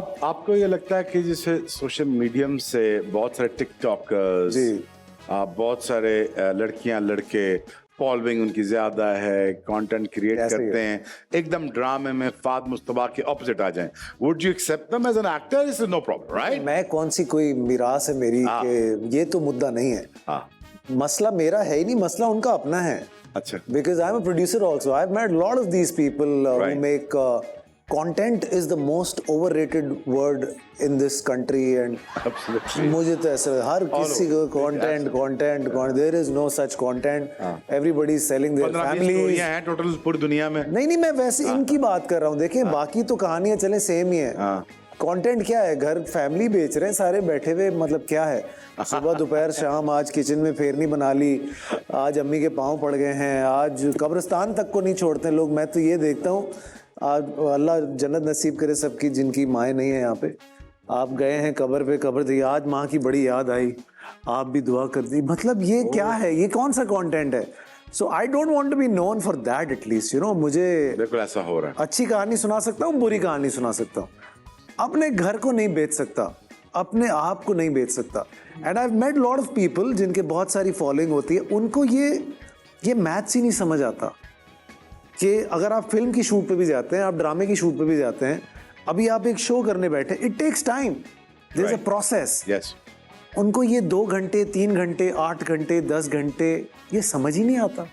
अब आपको ये लगता है कि जैसे सोशल मीडियम से बहुत सारे टिकटॉकर्स, बहुत सारे लड़कियां लड़के, फॉलोइंग उनकी ज्यादा है, कंटेंट क्रिएट करते हैं, एकदम ड्रामे में फाद मुस्तफा के ऑपोजिट आ जाएं, would you accept them as an actor? Is no problem, right? मैं कौन सी कोई मिरास है मेरी कि ये तो मुद्दा नहीं है। मसला मेरा है ही नहीं, मसला उनका अपना है। अच्छा, because I'm a producer also. I've met a lot of these people who make content is the most overrated word in this country, and absolutely मुझे तो ऐसा हर किसी को content there is no such content. Everybody is selling their families हैं total पूरी दुनिया में। नहीं मैं वैसे इनकी बात कर रहा हूँ। देखिए बाकी तो कहानियां चले सेम ही है। कंटेंट क्या है? घर फैमिली बेच रहे हैं सारे बैठे हुए, मतलब क्या है, सुबह दोपहर शाम, आज किचन में फेरनी बना ली, आज अम्मी के पाँव पड़ गए हैं, आज कब्रिस्तान तक को नहीं छोड़ते लोग। मैं तो ये देखता हूँ, आज अल्लाह जन्नत नसीब करे सबकी जिनकी माएँ नहीं है यहाँ पे। आप गए हैं कब्र पे, कब्र दी, आज माँ की बड़ी याद आई, आप भी दुआ कर दी। मतलब ये क्या है? ये कौन सा कॉन्टेंट है? So I don't want to be known for that at least, you know. मुझे बिल्कुल ऐसा हो रहा है। अच्छी कहानी सुना सकता हूँ, बुरी कहानी सुना सकता हूँ, अपने घर को नहीं बेच सकता, अपने आप को नहीं बेच सकता। And I have met lot of people जिनके बहुत सारी फॉलोइंग होती है, उनको ये मैथ्स ही नहीं समझ आता कि अगर आप फिल्म की शूट पे भी जाते हैं, आप ड्रामे की शूट पे भी जाते हैं, अभी आप एक शो करने बैठे, it takes time, there is a process. Yes, उनको ये 2 घंटे 3 घंटे 8 घंटे 10 घंटे ये समझ ही नहीं आता।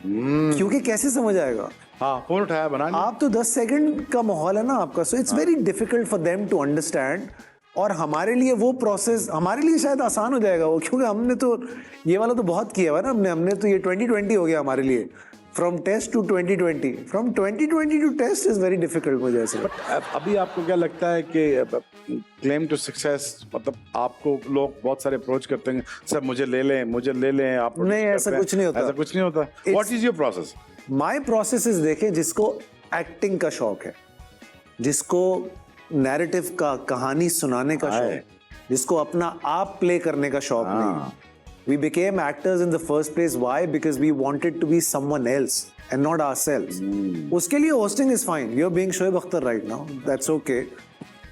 क्योंकि कैसे समझ आएगा? हाँ, फोन उठाया बना, आप तो 10 सेकंड का माहौल है ना आपका, so it's very difficult for them to understand. और हमारे लिए वो प्रोसेस, हमारे लिए शायद आसान हो जाएगा वो, क्योंकि हमने तो ये वाला तो बहुत किया हुआ ना, हमने तो ये 2020 हो गया हमारे लिए, from test to 2020, from 2020 to test is very difficult मुझे ऐसे। अभी आपको क्या लगता है कि क्लेम टू सक्सेस, मतलब आपको लोग बहुत सारे अप्रोच करते हैं, सर मुझे ले लें आप? नहीं, ऐसा कुछ नहीं होता, ऐसा कुछ नहीं होता। What is your process? My process is, देखें, जिसको एक्टिंग का शौक है, जिसको नैरेटिव का, कहानी सुनाने का शौक, जिसको अपना आप प्ले करने का शौक नहीं। We became actors in the first place. Why? Because we wanted to be someone else and not ourselves. उसके लिए hosting is fine. You're being Shoaib Akhtar right now. That's okay.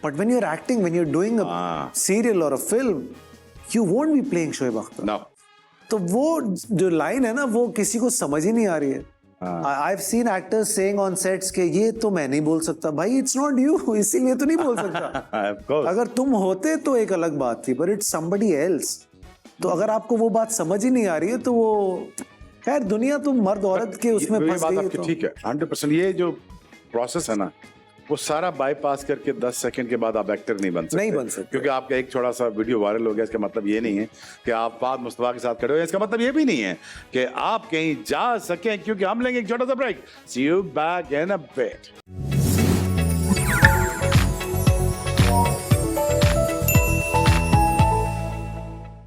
But when you're acting, when you're doing a serial or a film, you won't be playing Shoaib Akhtar. No. तो वो जो line है ना, वो किसी को समझ ही नहीं आ रही है। I've seen actors saying on sets कि ये तो मैं नहीं बोल सकता। भाई, it's not you, इसीलिए तो नहीं बोल सकता। अगर तुम होते तो एक अलग बात थी, but it's somebody else. तो अगर आपको वो बात समझ ही नहीं आ रही है तो वो, खैर दुनिया तो मर्द औरत के उसमें फंस गई है। तो ठीक है, 100%। ये जो प्रोसेस है ना, वो सारा बाईपास करके 10 सेकंड के बाद आप एक्टर नहीं बन सकते। क्योंकि आपका एक छोटा सा वीडियो वायरल हो गया, इसका मतलब ये नहीं है कि आप फाद मुस्तफा के साथ खड़े हो। इसका मतलब ये भी नहीं है कि आप कहीं जा सकें, क्योंकि हम लेंगे एक छोटा सा break. See you back in a bit.